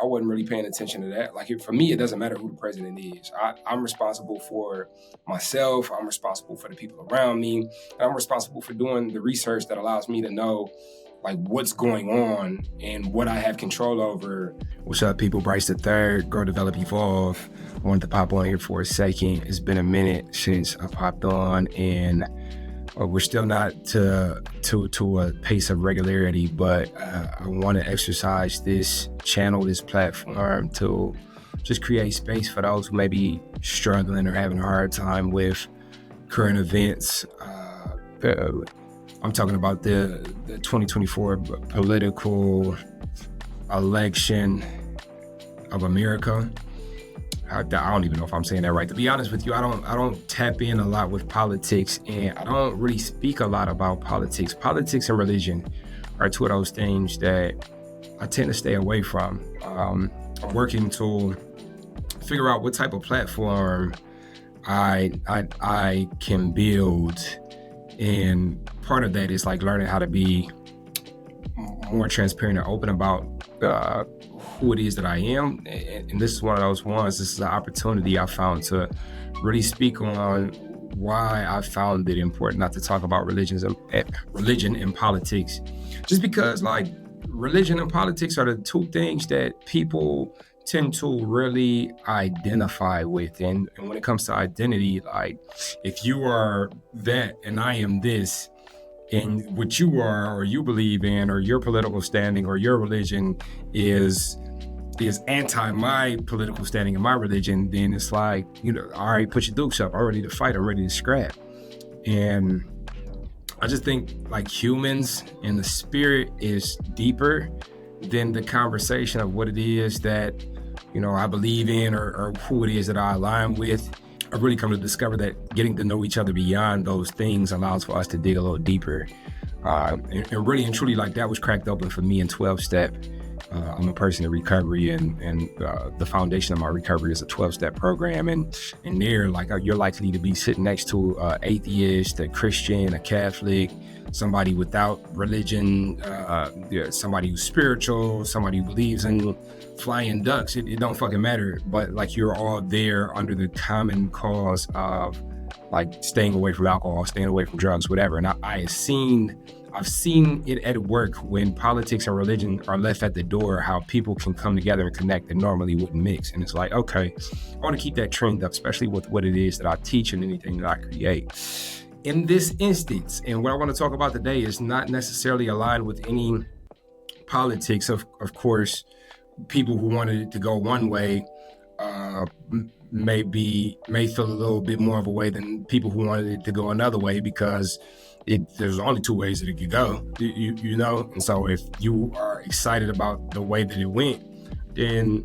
I wasn't really paying attention to that. Like, for me, it doesn't matter who the president is. I'm responsible for myself. I'm responsible for the people around me. And I'm responsible for doing the research that allows me to know like what's going on and what I have control over. What's up, people? Bryce the Third, Grow, Develop, Evolve. I wanted to pop on here for a second. It's been a minute since I popped on, and we're still not to a pace of regularity, but I want to exercise this channel, this platform, to just create space for those who may be struggling or having a hard time with current events. I'm talking about the 2024 political election of America. I don't even know if I'm saying that right. To be honest with you, I don't tap in a lot with politics, and I don't really speak a lot about politics. Politics and religion are two of those things that I tend to stay away from. I'm working to figure out what type of platform I can build, and part of that is like learning how to be more transparent and open about who it is that I am. And this is one of those ones. This is an opportunity I found to really speak on why I found it important not to talk about religion and politics. Just because like religion and politics are the two things that people tend to really identify with. And when it comes to identity, like if you are that and I am this, and what you are or you believe in or your political standing or your religion is anti my political standing and my religion, then it's like, all right, put your dukes up. I'm ready to fight. I'm ready to scrap. And I just think like humans and the spirit is deeper than the conversation of what it is that, I believe in or who it is that I align with. I've really come to discover that getting to know each other beyond those things allows for us to dig a little deeper. And really and truly, like that was cracked open for me in 12-step. I'm a person in recovery, and the foundation of my recovery is a 12-step program. And there, like you're likely to be sitting next to an atheist, a Christian, a Catholic, somebody without religion, somebody who's spiritual, somebody who believes in flying ducks. It don't fucking matter. But like you're all there under the common cause of like staying away from alcohol, staying away from drugs, whatever. And I've seen it at work when politics and religion are left at the door, how people can come together and connect that normally wouldn't mix. And it's like, okay, I want to keep that trend up, especially with what it is that I teach and anything that I create. In this instance, and what I want to talk about today is not necessarily aligned with any politics. Of course, people who wanted it to go one way may feel a little bit more of a way than people who wanted it to go another way, because there's only two ways that it could go, you know? And so if you are excited about the way that it went, then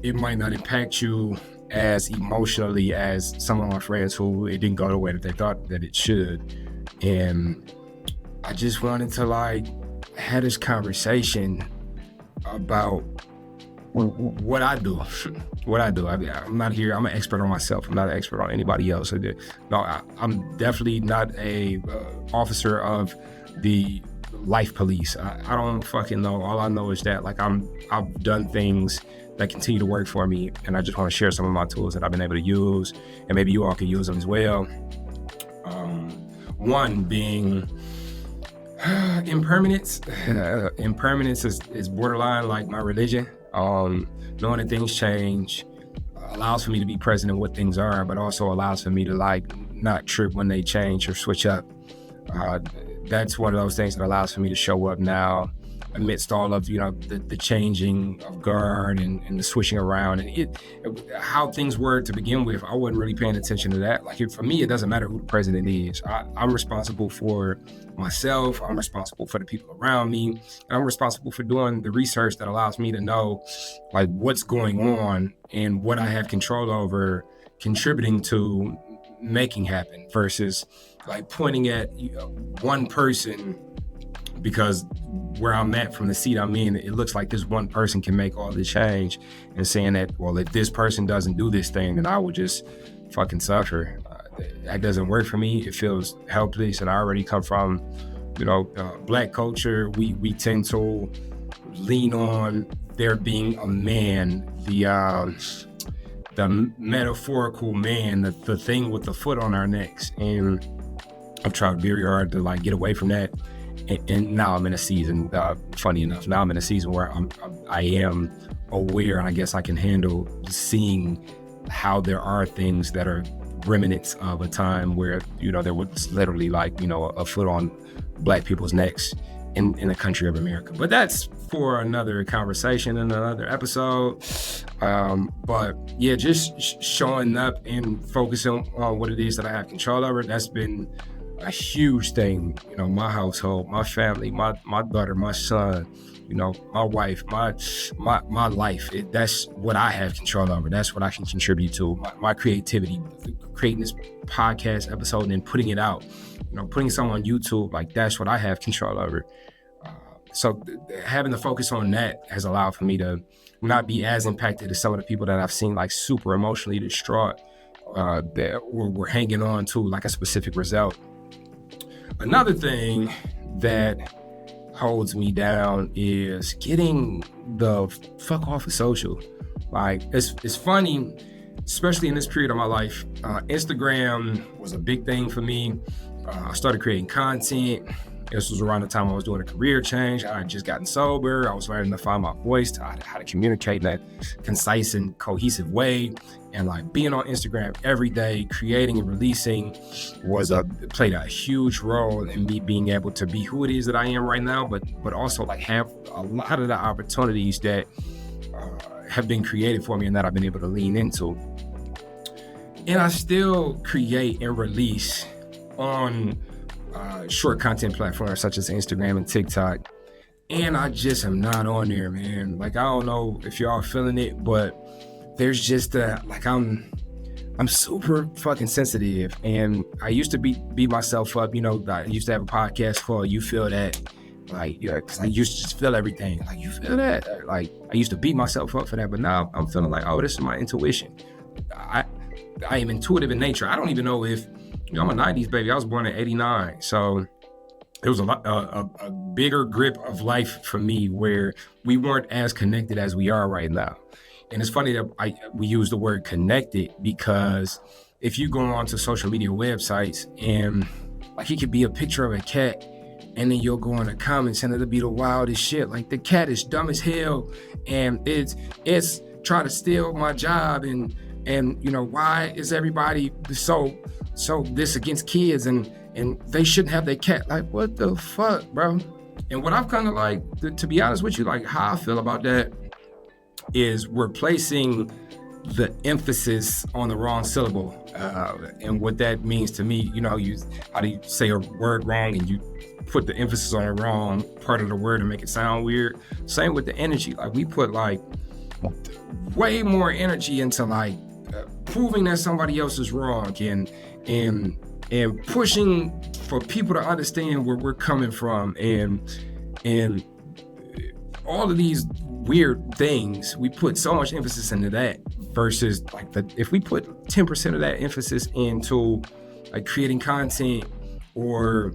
it might not impact you as emotionally as some of my friends who it didn't go the way that they thought that it should. And I just wanted to like have this conversation about what I do. I'm not here. I'm an expert on myself. I'm not an expert on anybody else. No, I'm definitely not a officer of the life police. I don't fucking know. All I know is that like I've done things that continue to work for me, and I just want to share some of my tools that I've been able to use, and maybe you all can use them as well. One being impermanence. Impermanence is borderline like my religion. Knowing that things change allows for me to be present in what things are, but also allows for me to like not trip when they change or switch up. That's one of those things that allows for me to show up now amidst all of the changing of guard and the switching around, and how things were to begin with. I wasn't really paying attention to that. Like for me, it doesn't matter who the president is. I'm responsible for myself. I'm responsible for the people around me, and I'm responsible for doing the research that allows me to know like what's going on and what I have control over, contributing to making happen, versus like pointing at one person, because where I'm at from the seat I'm in, it looks like this one person can make all the change, and saying that, well, if this person doesn't do this thing, then I will just fucking suffer. That doesn't work for me. It feels helpless, and I already come from, Black culture. We tend to lean on there being a man, the metaphorical man, the thing with the foot on our necks. And I've tried very hard to like get away from that. And now I'm in a season, funny enough, now I'm in a season where I am aware, and I guess I can handle seeing how there are things that are remnants of a time where, there was literally like, a foot on Black people's necks in the country of America. But that's for another conversation in another episode. But yeah, just showing up and focusing on what it is that I have control over. That's been a huge thing. My household, my family, my daughter, my son, my wife, my life. That's what I have control over. That's what I can contribute to. My creativity, creating this podcast episode and then putting it out, putting something on YouTube, like that's what I have control over. So having the focus on that has allowed for me to not be as impacted as some of the people that I've seen like super emotionally distraught, that were hanging on to like a specific result. Another thing that holds me down is getting the fuck off of social. Like it's funny, especially in this period of my life. Instagram was a big thing for me. I started creating content. This was around the time I was doing a career change. I had just gotten sober. I was learning to find my voice, how to communicate in that concise and cohesive way. And like being on Instagram every day, creating and releasing played a huge role in me being able to be who it is that I am right now, but also like have a lot of the opportunities that have been created for me and that I've been able to lean into. And I still create and release on short content platforms such as Instagram and TikTok. And I just am not on there, man. Like, I don't know if y'all feeling it, but there's just I'm super fucking sensitive. And I used to beat myself up. I used to have a podcast called You Feel That. Like, cause I used to just feel everything. Like, you feel that? Like, I used to beat myself up for that, but now I'm feeling like, oh, this is my intuition. I am intuitive in nature. I don't even know if, I'm a 90s baby. I was born in 89. So it was a bigger grip of life for me where we weren't as connected as we are right now. And it's funny that we use the word connected because if you go onto social media websites and like it could be a picture of a cat and then you'll go in the comments and it'll be the wildest shit. Like the cat is dumb as hell and it's trying to steal my job and why is everybody so this against kids and they shouldn't have their cat. Like, what the fuck, bro? And what I've kind of like, to be honest with you, like how I feel about that is we're placing the emphasis on the wrong syllable. And what that means to me, how do you say a word wrong and you put the emphasis on the wrong part of the word and make it sound weird. Same with the energy. Like we put like way more energy into like proving that somebody else is wrong and pushing for people to understand where we're coming from and all of these weird things. We put so much emphasis into that versus like if we put 10% of that emphasis into like creating content or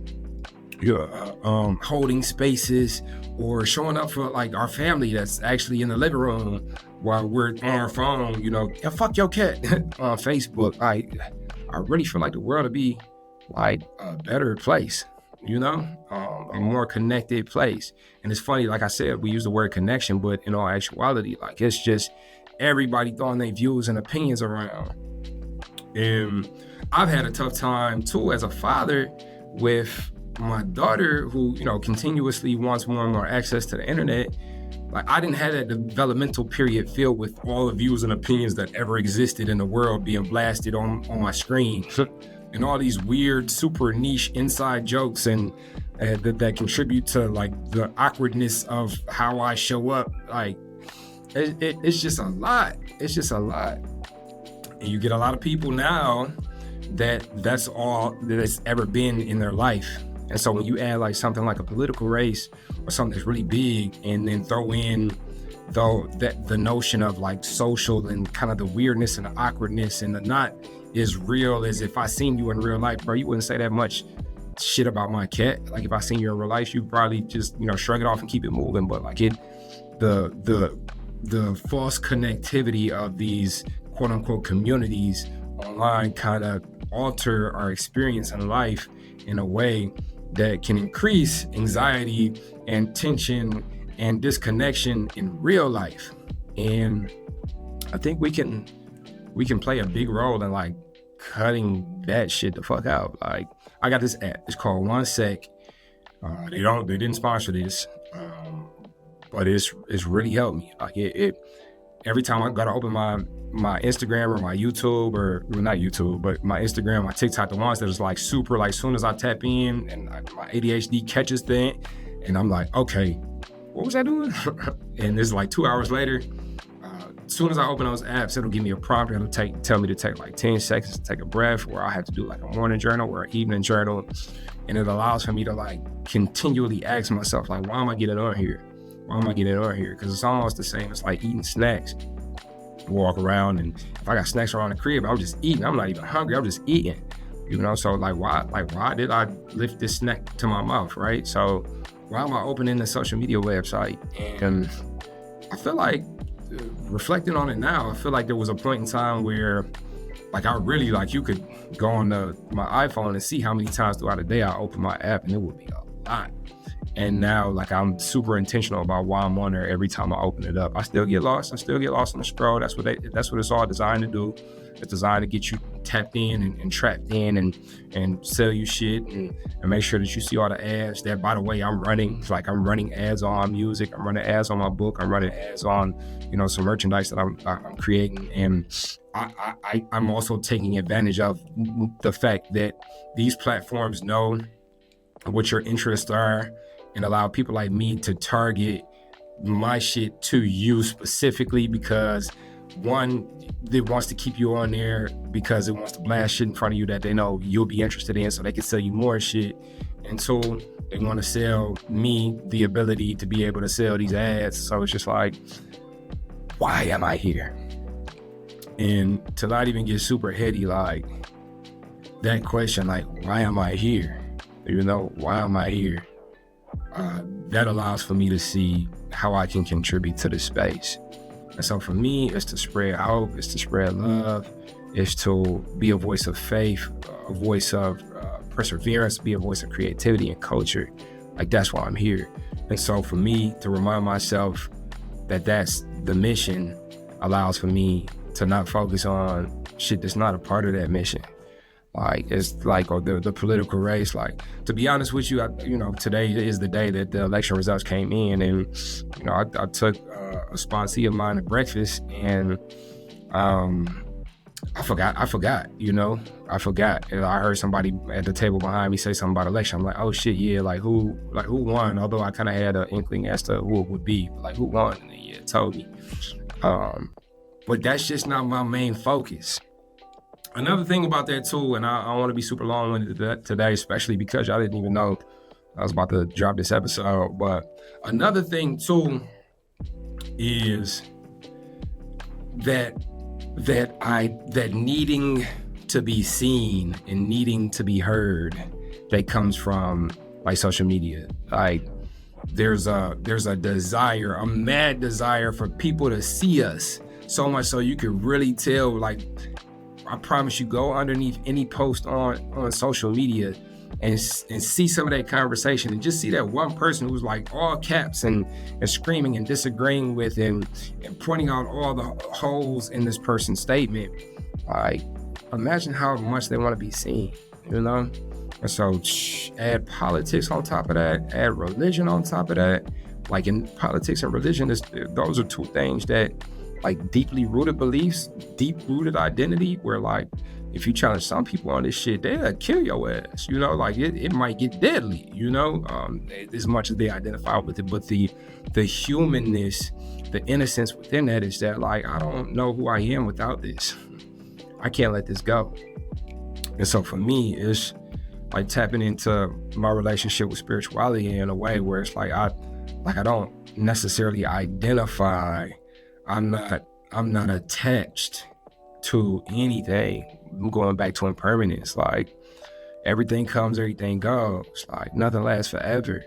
holding spaces or showing up for like our family that's actually in the living room while we're on our phone, fuck your cat on Facebook. I really feel like the world would be like a better place, a more connected place. And it's funny, like I said, we use the word connection, but in all actuality, like it's just everybody throwing their views and opinions around. And I've had a tough time too as a father with my daughter who, continuously wants more and more access to the internet. Like I didn't have that developmental period filled with all the views and opinions that ever existed in the world being blasted on my screen. And all these weird, super niche inside jokes and that contribute to like the awkwardness of how I show up. Like it's just a lot. It's just a lot. And you get a lot of people now that's all that it's ever been in their life. And so when you add like something like a political race or something that's really big and then throw in the notion of like social and kind of the weirdness and the awkwardness and the not as real as if I seen you in real life, bro, you wouldn't say that much shit about my cat. Like if I seen you in real life, you'd probably just, shrug it off and keep it moving. But like the the false connectivity of these quote unquote communities online kind of alter our experience in life in a way that can increase anxiety and tension and disconnection in real life. And I think we can play a big role in like cutting that shit the fuck out. Like, I got this app, it's called One Sec. They didn't sponsor this, but it's really helped me. Like it every time I gotta open my Instagram or my YouTube, or well, not YouTube, but my Instagram, my TikTok, the ones that is like super, like soon as I tap in and my ADHD catches that, and I'm like, okay, what was I doing? And it's like 2 hours later, as soon as I open those apps, it'll give me a prompt. It'll tell me to take like 10 seconds to take a breath, or I have to do like a morning journal or an evening journal. And it allows for me to like continually ask myself, like, why am I getting on here? Why am I getting on here? Because it's almost the same. It's like eating snacks. Walk around, and if I got snacks around the crib, I'm just eating. I'm not even hungry. I'm just eating. You know, so like why did I lift this snack to my mouth, right? So why am I opening the social media website? And I feel like, reflecting on it now, I feel like there was a point in time where like I really, like, you could go on my iPhone and see how many times throughout the day I open my app, and it would be a lot. And now, like, I'm super intentional about why I'm on there every time I open it up. I still get lost. I still get lost in the scroll. That's what it's all designed to do. It's designed to get you tapped in and trapped in and sell you shit and make sure that you see all the ads. That, by the way, I'm running ads on music. I'm running ads on my book. I'm running ads on, you know, some merchandise that I'm creating. And I'm also taking advantage of the fact that these platforms know what your interests are and allow people like me to target my shit to you specifically, because one, it wants to keep you on there because it wants to blast shit in front of you that they know you'll be interested in, so they can sell you more shit. And two, they want to sell me the ability to be able to sell these ads. So it's just like, why am I here? And to not even get super heady, like that question, like, why am I here? You know, why am I here? That allows for me to see how I can contribute to the space. And so for me, it's to spread hope, it's to spread love, it's to be a voice of faith, a voice of perseverance, be a voice of creativity and culture. Like, that's why I'm here. And so for me to remind myself that that's the mission allows for me to not focus on shit that's not a part of that mission. Like, it's like, or the political race. Like, to be honest with you, today is the day that the election results came in, and I took a sponsee of mine to breakfast, and I forgot. And I heard somebody at the table behind me say something about election. I'm like, oh shit, yeah, like who won? Although I kind of had an inkling as to who it would be, like who won, and yeah, it told me. But that's just not my main focus. Another thing about that too, and I don't want to be super long-winded today, especially because y'all didn't even know I was about to drop this episode. But another thing too is that needing to be seen and needing to be heard that comes from like social media. Like, there's a desire, a mad desire for people to see us, so much so you can really tell. Like, I promise you, go underneath any post on social media and see some of that conversation, and just see that one person who's like all caps and screaming and disagreeing with and pointing out all the holes in this person's statement. Like, imagine how much they want to be seen, you know? And so add politics on top of that, add religion on top of that. Like, in politics and religion, those are two things that, like, deeply rooted beliefs, deep rooted identity, where like, if you challenge some people on this shit, they'll kill your ass, you know? Like, it might get deadly, you know? As much as they identify with it, but the humanness, the innocence within that is that, like, I don't know who I am without this. I can't let this go. And so for me, it's like tapping into my relationship with spirituality in a way where it's like, I don't necessarily identify. I'm not attached to anything. I'm going back to impermanence. Like, everything comes, everything goes. Like, nothing lasts forever.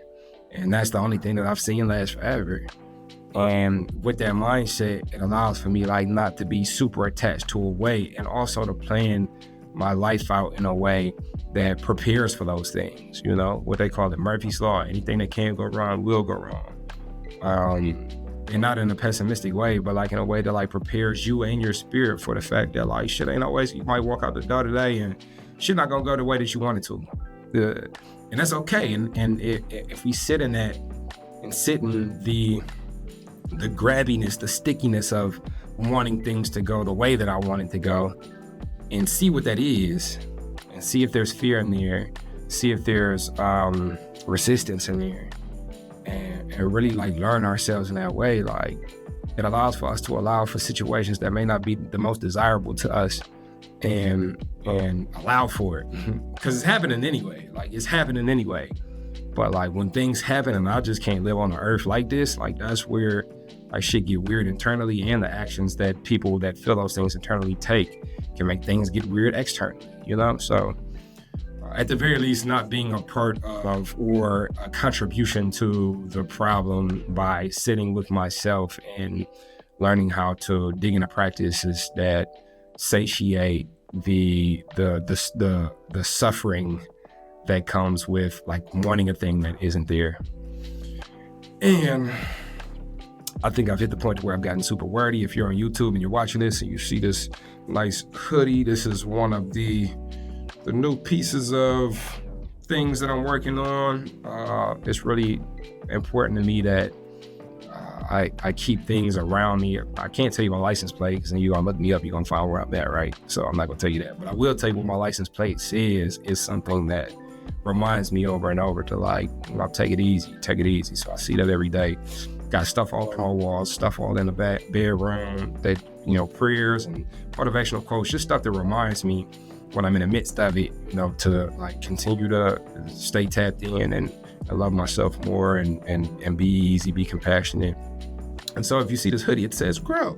And that's the only thing that I've seen last forever. And with that mindset, it allows for me like not to be super attached to a way, and also to plan my life out in a way that prepares for those things. You know, what they call it, Murphy's Law. Anything that can go wrong will go wrong. And not in a pessimistic way, but like in a way that like prepares you and your spirit for the fact that like shit ain't always, you might walk out the door today and shit not gonna go the way that you want it to. And that's okay. And if we sit in that and sit in the grabbiness, the stickiness of wanting things to go the way that I want it to go, and see what that is, and see if there's fear in there, see if there's resistance in there, and really like learn ourselves in that way, like it allows for us to allow for situations that may not be the most desirable to us, and allow for it, because it's happening anyway. Like it's happening anyway. But like when things happen and I just can't live on the earth like this, like that's where like shit get weird internally, and the actions that people that feel those things internally take can make things get weird externally, you know? So at the very least, not being a part of or a contribution to the problem by sitting with myself and learning how to dig into practices that satiate the suffering that comes with like wanting a thing that isn't there. And I think I've hit the point where I've gotten super wordy. If you're on YouTube and you're watching this and you see this nice hoodie, this is one of the new pieces of things that I'm working on. It's really important to me that I keep things around me. I can't tell you my license plate, because then you're gonna look me up, you're gonna find where I'm at, right? So I'm not gonna tell you that, but I will tell you what my license plate says is something that reminds me over and over to like, I'll take it easy. So I see that every day. Got stuff all on my walls, stuff all in the bedroom, that, you know, prayers and motivational quotes, just stuff that reminds me when I'm in the midst of it, you know, to like continue to stay tapped in and love myself more and be easy, be compassionate. And so if you see this hoodie, it says grow.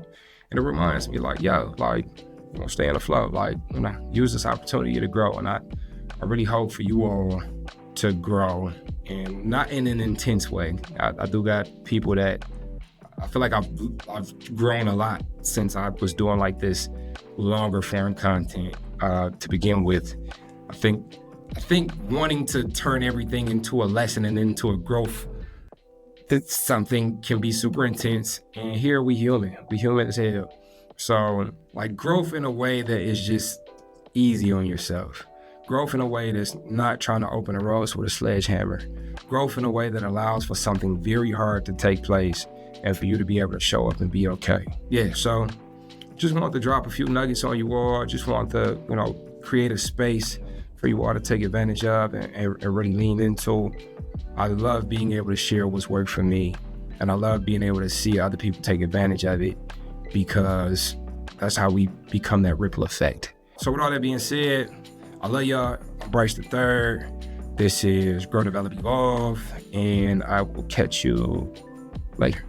And it reminds me like, yo, like, you know, stay in the flow, like, you know, use this opportunity to grow. And I really hope for you all to grow, and not in an intense way. I do got people that I feel like I've grown a lot since I was doing like this longer form content to begin with. I think wanting to turn everything into a lesson and into a growth, that something can be super intense. And here we human as hell. So like growth in a way that is just easy on yourself. Growth in a way that's not trying to open a rose with a sledgehammer. Growth in a way that allows for something very hard to take place and for you to be able to show up and be okay. Yeah, so just want to drop a few nuggets on you all. Just want to, you know, create a space for you all to take advantage of and really lean into. I love being able to share what's worked for me, and I love being able to see other people take advantage of it, because that's how we become that ripple effect. So with all that being said, I love y'all. I'm Bryce the Third. This is Grow, Develop, Evolve, and I will catch you later.